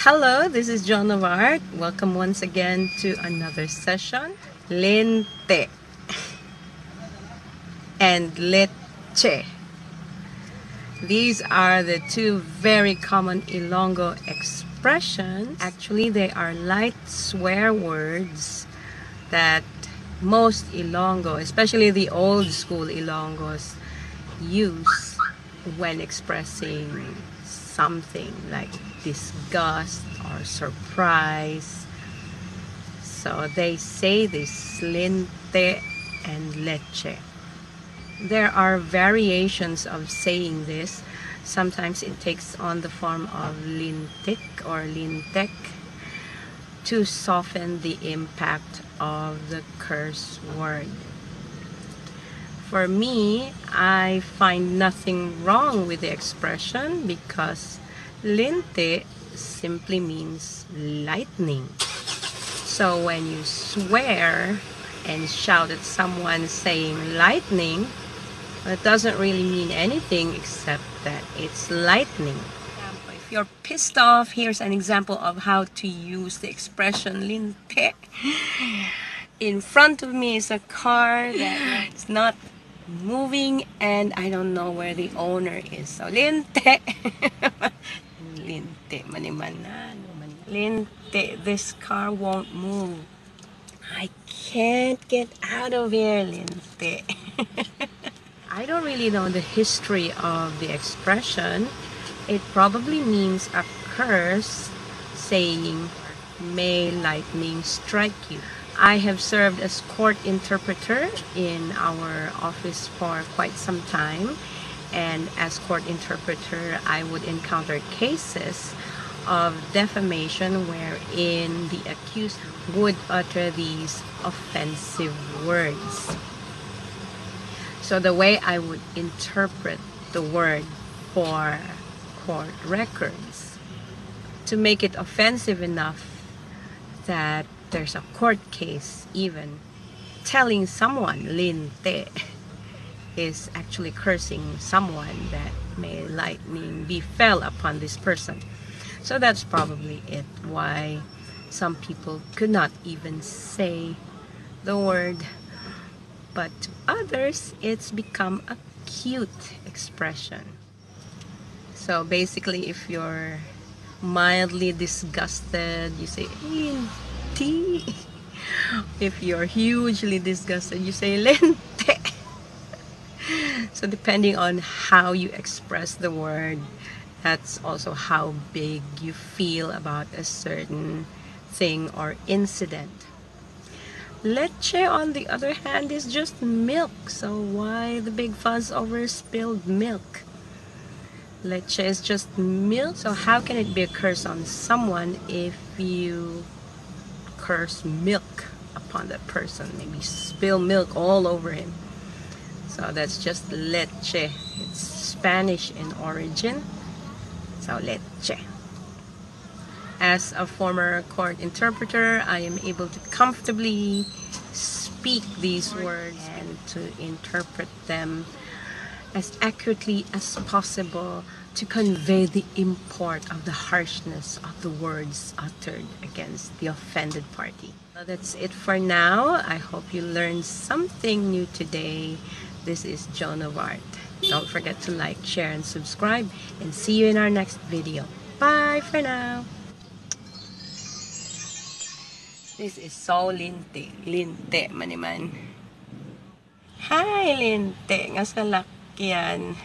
Hello, this is John of Art. Welcome once again to another session. Lintè and leche. These are the two very common Ilonggo expressions. Actually, they are light swear words that most Ilonggo, especially the old school Ilonggos, use when expressing something like disgust or surprise. So they say this lintè and leche. There are variations of saying this. Sometimes it takes on the form of lintik or lintek to soften the impact of the curse word. For me, I find nothing wrong with the expression because lintè simply means lightning. So when you swear and shout at someone saying lightning, it doesn't really mean anything except that it's lightning. If you're pissed off, here's an example of how to use the expression lintè. In front of me is a car that's not moving and I don't know where the owner is. So lintè. Lintè maniman. Lintè, this car won't move. I can't get out of here, lintè. I don't really know the history of the expression. It probably means a curse saying, "May lightning strike you." I have served as court interpreter in our office for quite some time, and as court interpreter I would encounter cases of defamation wherein the accused would utter these offensive words. So the way I would interpret the word for court records to make it offensive enough that there's a court case even telling someone lintè is actually cursing someone that may lightning befell upon this person. So that's probably it why some people could not even say the word, but to others it's become a cute expression. So basically, if you're mildly disgusted, you say lintè. If you're hugely disgusted, you say lintè. So depending on how you express the word, that's also how big you feel about a certain thing or incident. Leche, on the other hand, is just milk. So why the big fuss over spilled milk? Leche is just milk. So how can it be a curse on someone if you curse milk upon that person? Maybe spill milk all over him. So that's just leche. It's Spanish in origin. So leche. As a former court interpreter, I am able to comfortably speak these words and to interpret them as accurately as possible to convey the import of the harshness of the words uttered against the offended party. So that's it for now. I hope you learned something new today. This is Joan of Art. Don't forget to like, share, and subscribe, and see you in our next video. Bye for now. This is so lintè. Lintè maniman. Hi, lintè. Nga sa lakyan.